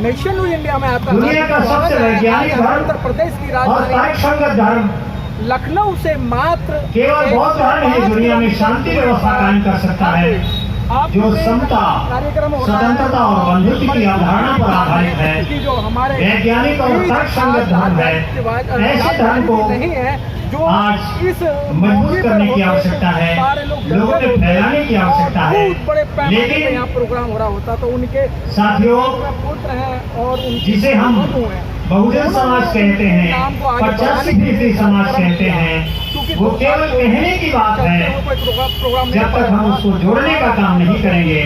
Nation India में आता दुनिया का सबसे वैज्ञानिक धर्म उत्तर प्रदेश की और राजधानी तर्कसंगत धर्म लखनऊ से मात्र केवल बौद्ध धर्म ही दुनिया में शांति व्यवस्था कायम कर सकता है, जो समता, स्वतंत्रता और बंधुत्व की अवधारणा पर आधारित है। वैज्ञानिक और तर्कसंगत धर्म है। ऐसे धर्म को आज मजबूत करने की आवश्यकता है, लोगों में फैलाने की आवश्यकता है। लेकिन यहाँ प्रोग्राम हो रहा होता तो उनके साथियों, पुत्र हैं और जिसे हम बहुजन समाज कहते हैं, 85% समाज कहते हैं, वो केवल कहने की बात है। जब तक हम उसको जोड़ने का काम नहीं करेंगे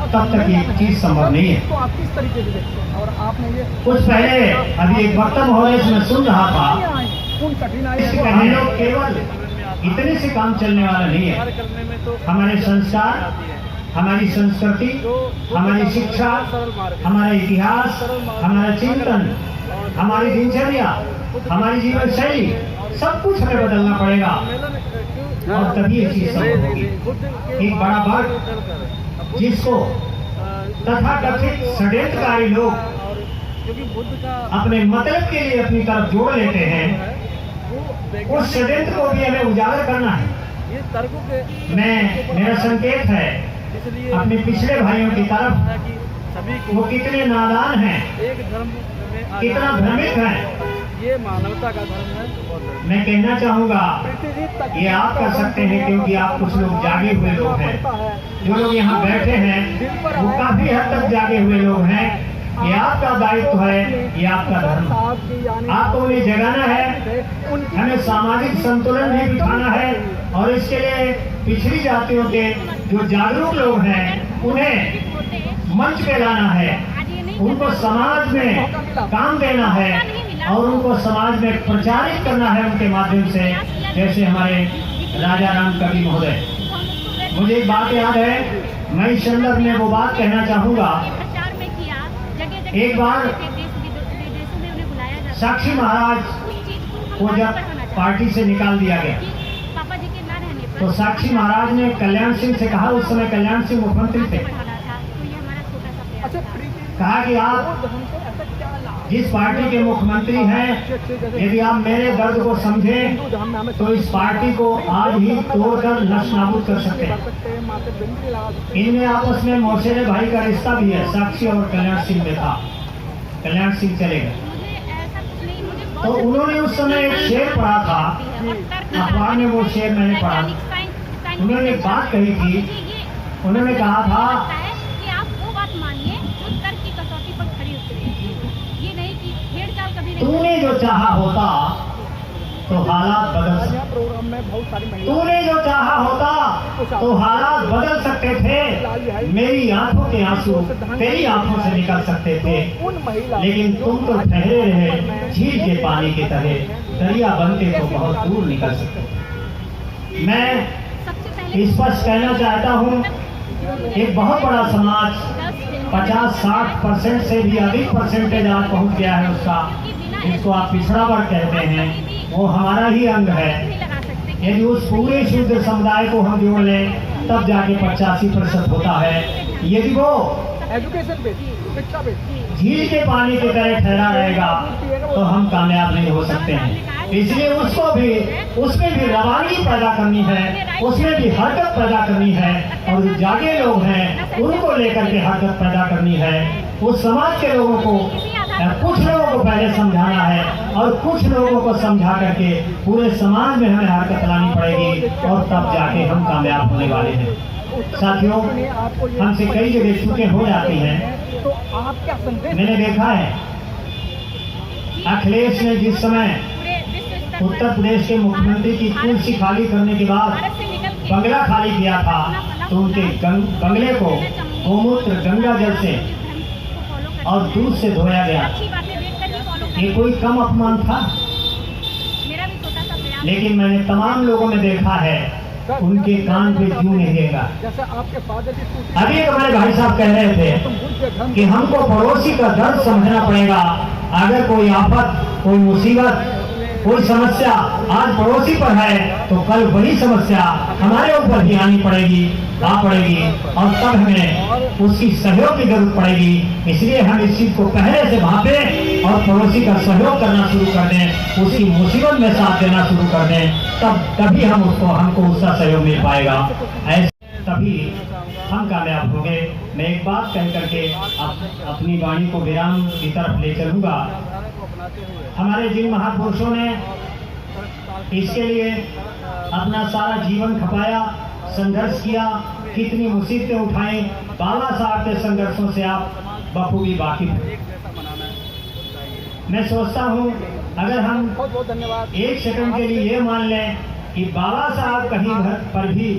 तब तक ये चीज संभव नहीं है। तो आप किस तरीके से देखते हैं? और आपने ये कुछ पहले अभी एक वक्तव्य हो रहा है, इसमें सुन रहा था, उन कठिनाइयों इससे कहने लोग केवल इतने से काम चलने वाला नहीं है। हमारे संस्कार, हमारी संस्कृति, हमारी शिक्षा, हमारा इतिहास, हमारा चिंतन, हमारी दिनचर्या, हमारी जीवन शैली, सब कुछ हमें बदलना पड़ेगा और तभी ये चीज संभव होगी। एक बड़ा वर्ग जिसको तथाकथित षड्यंत्रकारी लोग अपने मतलब के लिए अपनी तरफ जोड़ लेते हैं, उस षड्यंत्र को भी हमें उजागर करना है। मेरा संकेत है अपने पिछले भाइयों की तरफ, वो कितने नादान हैं, कितना भ्रमित है। ये मानवता का धर्म है। मैं कहना चाहूँगा ये आप कर सकते हैं, क्योंकि आप कुछ लोग जागे हुए लोग हैं। जो लोग यहाँ बैठे हैं वो काफी हद तक जागे हुए लोग हैं। ये आपका दायित्व है, ये आपका धर्म। आपको उन्हें जगाना है, हमें सामाजिक संतुलन भी बिठाना है और इसके लिए पिछड़ी जातियों के जो जागरूक लोग हैं उन्हें मंच पे लाना है, उनको समाज में काम देना है और उनको समाज में प्रचारित करना है उनके माध्यम से। जैसे हमारे राजा राम कवि महोदय, मुझे एक बात याद है, मैं इस संदर्भ में वो बात कहना चाहूँगा। एक बार साक्षी महाराज को जब पार्टी से निकाल दिया गया तो साक्षी महाराज ने कल्याण सिंह से कहा, उस समय कल्याण सिंह मुख्यमंत्री थे, कहा कि आप जिस पार्टी के मुख्यमंत्री हैं, यदि आप मेरे दर्द को समझें तो इस पार्टी को आज ही तोड़कर नष्ट नाबूद कर सकते हैं। इनमें आपस में मौसेरे भाई का रिश्ता भी है, साक्षी और कल्याण सिंह में था। कल्याण सिंह चले गए तो उन्होंने उस समय एक शेर पढ़ा था, अखबार में वो शेर मैंने पढ़ा। उन्होंने एक बात कही थी, उन्होंने कहा था तूने जो चाहा होता तो हालात बदल सकते, तूने जो चाहा होता तो हालात बदल सकते थे। मेरी आंखों के आंसू तेरी आंखों से निकल सकते थे, लेकिन तुम तो ठहरे रहे झील के पानी की तरह, दरिया बनते तो बहुत दूर निकल सकते। मैं स्पष्ट कहना चाहता हूँ, एक बहुत बड़ा समाज 50-60% से भी अधिक परसेंटेज आज पहुँच गया है उसका, जिसको आप पिछड़ा वर्ग कहते हैं, वो हमारा ही अंग है। यदि उस पूरे शुद्ध समुदाय को हम जोड़ लें तब जाके 85% होता है। यदि वो एजुकेशन पे, शिक्षा पे झील के पानी की तरह ठहरा रहेगा तो हम कामयाब नहीं हो सकते हैं। इसलिए उसमें भी रवानगी पैदा करनी है, उसमें भी हरकत पैदा करनी है और जो जागे लोग हैं उनको लेकर के हरकत पैदा करनी है। उस समाज के लोगों को, कुछ लोगों को पहले समझाना है और कुछ लोगों को समझा करके पूरे समाज में हमें हरकत लानी पड़ेगी और तब जाके हम कामयाब होने वाले हैं। साथियों, हमसे कई जगह चूकें हो जाती हैं। तो आप क्या संदेश? मैंने देखा है अखिलेश ने जिस समय उत्तर प्रदेश के मुख्यमंत्री की कुर्सी खाली करने के बाद बंगला खाली किया था तो उनके बंगले को गोमूत्र गंगा जल से और दूध से धोया गया। ये कोई कम अपमान था? लेकिन मैंने तमाम लोगों में देखा है उनके कान पे जूं नहीं देगा। अभी हमारे भाई साहब कह रहे थे कि हमको पड़ोसी का दर्द समझना पड़ेगा। अगर कोई आफत, कोई मुसीबत, कोई समस्या आज पड़ोसी पर है तो कल वही समस्या हमारे ऊपर भी आनी पड़ेगी, आ पड़ेगी, और तब हमें उसकी सहयोग की जरूरत पड़ेगी। इसलिए हम इस चीज को पहले से भांपे और पड़ोसी का सहयोग करना शुरू कर दें, उसकी मुसीबत में साथ देना शुरू कर दें, तभी हमको उसका सहयोग मिल पाएगा। ऐसे तभी हम कामयाब होंगे। मैं एक बात कह करके अपनी वाणी को विराम की तरफ ले चलूंगा। हमारे जिन महापुरुषों ने इसके लिए अपना सारा जीवन खपाया, संघर्ष किया, कितनी मुसीबतें उठाई, बाबा साहब के संघर्षों से आप बखूबी वाकिफ हैं। मैं सोचता हूँ अगर हम एक सेकंड के लिए ये मान लें कि बाबा साहब कहीं पर भी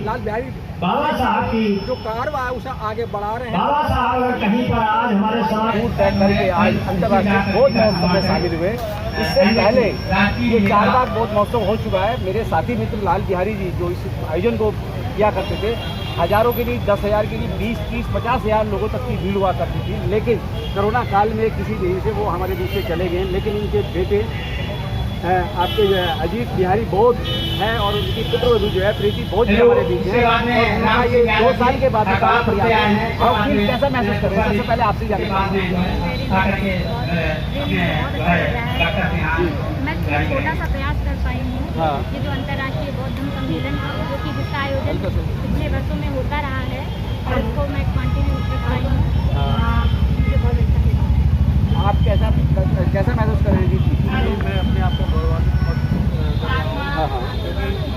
बाबा साहब की जो कारवा है उसे आगे बढ़ा रहे हैं। बाबा साहब अगर कहीं पर आज हमारे समाज करके आज अंतर्राष्ट्रीय बौद्ध महोत्सव में शामिल हुए। इससे पहले ये 4 बार बौद्ध महोत्सव हो चुका है। मेरे साथी मित्र लाल बिहारी जी जो इस आयोजन को किया करते थे, हजारों के लिए 10,000 के लिए 20, 30, 50,000 लोगों तक की भीड़ हुआ करती थी। लेकिन कोरोना काल में किसी वजह से वो हमारे बीच से चले गए। लेकिन उनके बेटे आपके जो है अजीत बिहारी बौद्ध हैं और उनकी पुत्रवधू जो है प्रीति बौद्ध हमारे बीच है। और ये 2 साल के बाद और फिर कैसा महसूस कर रहे हैं? सबसे पहले आपसे जानना मैं छोटा सा प्रयास कर पाई हूँ। ये जो अंतर्राष्ट्रीय बौद्ध धर्म सम्मेलन जो कि जिसका आयोजन पिछले वर्षों में होता रहा है और इसको मैं कंटिन्यू कर पाई हूँ, मुझे बहुत अच्छा लगा। आप कैसा महसूस कर रहे हैं जी? मैं अपने आप को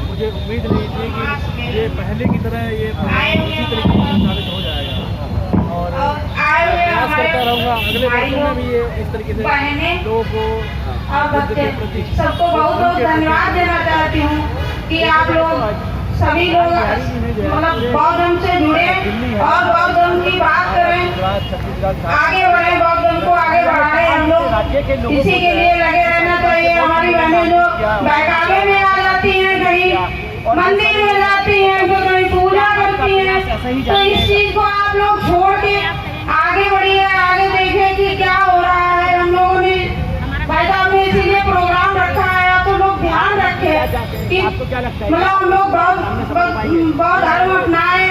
मुझे उम्मीद नहीं थी कि ये पहले की तरह ये उसी तरीके से संचालित हो जाएगा और प्रयास करता रहूँगा अगले वर्षों में भी ये इस तरीके से लोगों को सबको बहुत बहुत धन्यवाद देना चाहती हूँ कि आप लोग सभी लोग मतलब बौद्ध धर्म से जुड़े और बौद्ध धर्म की बात करें, आगे बढ़े, बौद्ध धर्म को आगे बढ़ाए। हम लोग इसी के लिए लगे रहना चाहिए। हमारी बहनें जो बहकावे में आ जाती हैं, कहीं मंदिर में जाती हैं, तो कहीं पूजा करती हैं, तो इस चीज को आप लोग छोड़ के आगे बढ़िए, आगे देखिए कि क्या हो रहा है। हम लोगों ने भाई साहब ने इसीलिए प्रोग्राम रखा है तो लोग ध्यान रखें कि मतलब हम लोग बहुत धर्म अपनाए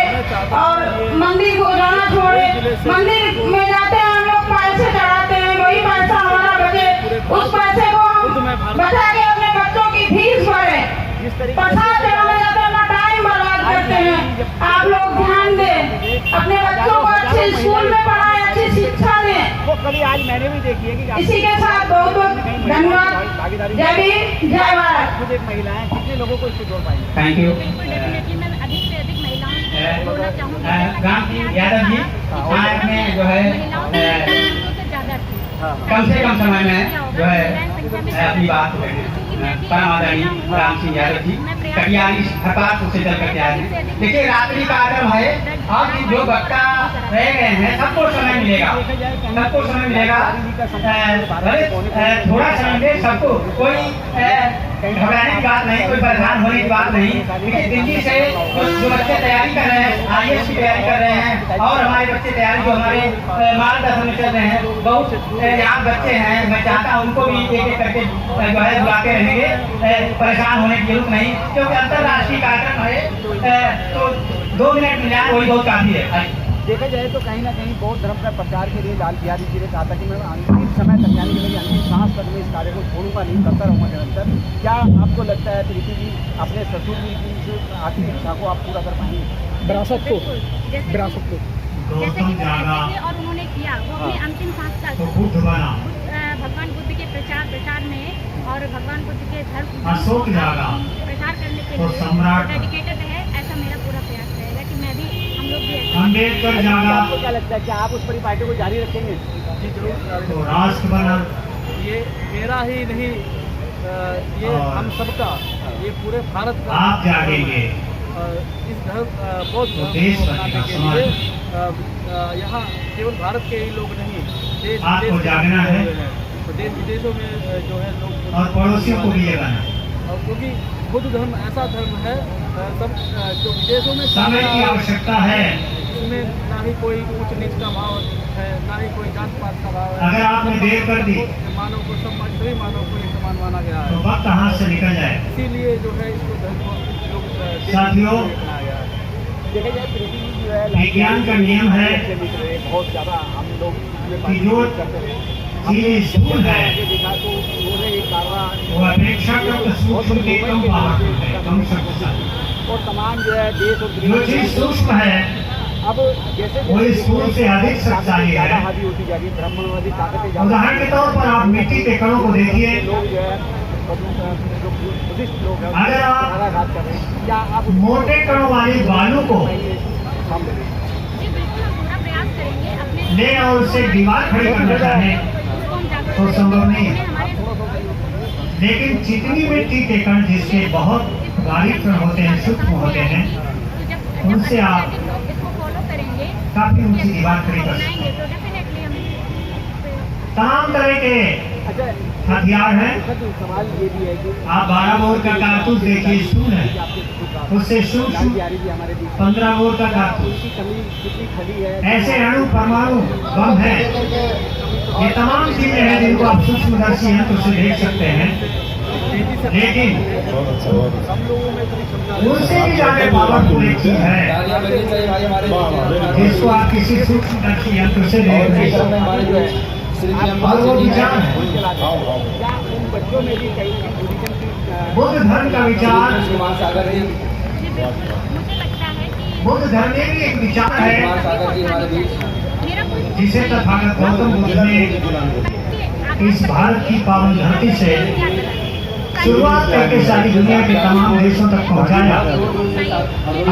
और मंदिर को जाना छोड़े। मंदिर में जाते हैं हम लोग पैसे चढ़ाते हैं, वही पैसा हमारा बचे, उस पैसे को हम बचा के अपने बच्चों की फीस भरें। प्रसाद चढ़ाने जाते हैं, टाइम बर्बाद करते हैं। आप लोग ध्यान दें, अपने बच्चों को अच्छे स्कूल में पढ़ाएं, अच्छी शिक्षा दें। वो कभी आज मैंने भी देखी है कि इसी के साथ बहुत बहुत धन्यवाद। जय भीम, जय भारत। खुद एक महिला है, कितने लोगों को इससे जोड़ पाएंगे? Thank you. डेफिनेटली मैं अधिक से अधिक महिलाओं को बोलना चाहूँगी। राम यादव जी आज में जो है कम से कम समय में जो है अपनी बात परम आदरणीय राम सिंह यादव जी कटियारी हरपात से चल करके आए हैं। देखिए रात्रि का आगम है और जो वक्ता रह गए हैं सबको समय मिलेगा, सबको समय मिलेगा। थोड़ा समय दे सबको, कोई घबराने की बात नहीं, कोई परेशान होने की बात नहीं। देखिए दिल्ली से जो बच्चे तैयारी कर रहे हैं, IAS की तैयारी कर रहे हैं और हमारे बच्चे तैयारी जो हमारे मार्गदर्शन में चल रहे हैं, बहुत यहाँ बच्चे हैं। मैं चाहता हूँ उनको भी एक एक करके जो है बुलाते रहेंगे, परेशान होने की जरूरत नहीं, क्योंकि अंतर्राष्ट्रीय कार्यक्रम है तो 2 मिनट मिल जाए वही बहुत काफी है। देखा जाए तो कहीं ना कहीं बौद्ध धर्म का प्रचार के लिए लाल बिहारी जी ने कहा था कि मैं अंतिम समय तक यानी कि अंतिम सांस तक में इस कार्य को छोड़ूंगा नहीं, करता रहूँगा निरंतर। क्या आपको लगता है प्रीति जी अपने ससुर जी की आर्थिक इच्छा को आप पूरा कर पाएंगे? विरासत को जैसे कि और उन्होंने किया वो अपने अंतिम सांस तक भगवान बुद्ध के प्रचार में और भगवान बुद्ध के धर्म प्रचार करने के लिए डेडिकेटेड है। ऐसा मेरा पूरा प्रयास रहेगा कि मैं भी, हम लोग भी अम्बेडकर जागा। आपको क्या लगता है कि आप उस परिपाटी को जारी रखेंगे? जी जरूर। तो राष्ट्र बना ये मेरा ही नहीं, ये हम सबका, ये पूरे भारत का। आप जागेंगे इस धर्म बौद्ध तो देश बनेगा, समाज। यहाँ केवल भारत के ही लोग नहीं, देश आपको जागना है तो देश विदेशों में जो है लोग और पड़ोसियों को भी लगाना। और क्योंकि बुद्ध धर्म ऐसा धर्म है सब जो विदेशों में समय की आवश्यकता है। इसमें ना ही कोई ऊंच नीच का भाव है, ना ही कोई जात पात का भाव है। अगर आपने देर कर दी मानव को सम्मान, सभी मानव को एक समान माना गया तो है। वक्त हाथ से निकल जाए। इसीलिए जो है इसको धर्म लोग साथियों, बनाया गया है। देखा जाए पृथ्वी जो है विज्ञान का नियम है बहुत ज्यादा हम लोग कि जो चीजें स्थूल है देखा तो उन्होंने एक कार्य वो अपेक्षाकृत सूक्ष्म के कम पावरफुल है, कम शक्तिशाली। और तमाम जो है देश और जो चीज सूक्ष्म है अब जैसे वो स्थूल से अधिक शक्तिशाली ज्यादा है। हावी होती जा रही है, ब्राह्मणवादी ताकतें ज्यादा। उदाहरण के तौर पर आप मिट्टी के कणों को देखिए। लोग जो है जो बुद्धिस्ट लोग हैं अगर आप घात कर रहे हैं, क्या आप मोटे कणों वाली बालू को सामने जी बिल्कुल हम पूरा प्रयास करेंगे अपने ले और उससे दीवार खड़ी करना चाहें उसको हम जागरूक तो संभव नहीं है। हमारे लेकिन चिकनी मिट्टी के कण जिसके बहुत बारीक कण होते हैं, सूक्ष्म होते हैं, उनसे आप इसको फॉलो करेंगे काफी ऊंची दीवार खड़ी कर सकते हैं। तो डेफिनेटली हम तमाम तरह के अच्छा हथियार हैं। दुखद सवाल ये भी है कि आप 12 बोर का कारतूस देखिए, स्थूल है, उससे सूक्ष्म हमारे बीच 15 बोर का कारतूस। की कमी कितनी खली है। ऐसे अणु, परमाणु, बम है, ये तमाम चीजें हैं जिनको आप सूक्ष्मदर्शी यंत्र से देख सकते हैं। लेकिन हम लोगों में इतनी क्षमता उनसे भी ज्यादा पावरफुल एक चीज है जिसको आप किसी सूक्ष्मदर्शी यंत्र से देख नहीं सकते, और वो विचार है। क्या उन बच्चों में भी कई टूरिज्म की बुद्ध धर्म का विचार, जी बिल्कुल मुझे लगता है कि बुद्ध धर्म में भी एक विचार है मेरा कोई जिसे तथागत गौतम बुद्ध ने इस भारत की पावन धरती से शुरुआत करके सारी दुनिया के तमाम देशों तक पहुंचाया।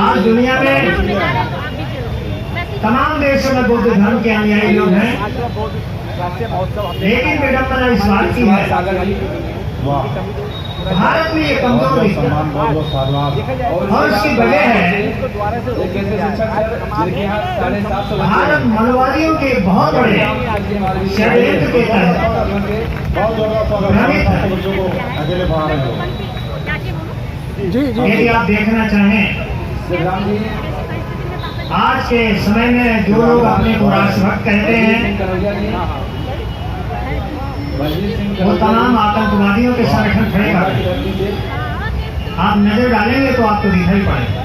आज दुनिया में तमाम देशों में बुद्ध धर्म के अनुयायी लोग हैं, राष्ट्रीय महोत्सव लेकिन विडम्बना इस बात की है भारत में ये कमजोर दिखता है, और इसकी वजह है भारत मनोवादियों के बहुत बड़े षड्यंत्र के तहत भ्रमित है। यदि आप देखना चाहें, आज के समय में जो लोग अपने को राष्ट्रभक्त कहते हैं वो तमाम आतंकवादियों के संगठन खड़े कर रहे हैं। आप नजर डालेंगे तो आपको दिखाई पड़ेगा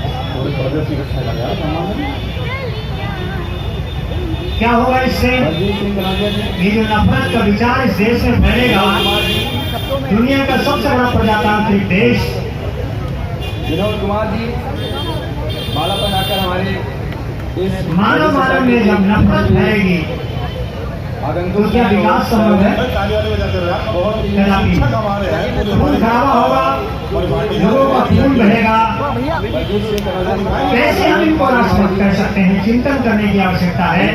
क्या होगा इससे। ये जो नफरत का विचार इस देश में फैलेगा, दुनिया का सबसे बड़ा प्रजातांत्रिक देश विनोद कुमार जी माला बनाकर हमारे इस मानव में जब नफरत फैलेगी तो क्या विकास संभव है? खून खराबा होगा, लोगों का खून बहेगा, कैसे हम इनको राष्ट्रभक्त कर सकते हैं? चिंतन करने की आवश्यकता है।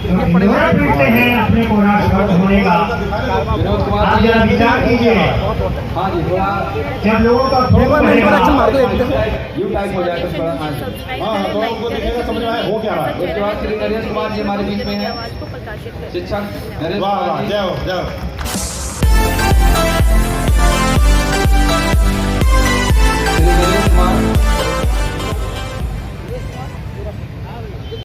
जो ढिंढोरा पीटते हैं अपने को राष्ट्रभक्त होने का, आप जरा विचार कीजिए, हाँ जी थोड़ा जब लोगों का खून बहेगा यू टाइप हो जाए तो थोड़ा हाँ जी। हाँ तो उनको दिखेगा समझ में आया हो क्या रहा है। उसके बाद श्री नरेश कुमार जी हमारे बीच में हैं, शिक्षक नरेश वाह कुमार वाह, जी। जय हो जय हो। श्री नरेश कुमार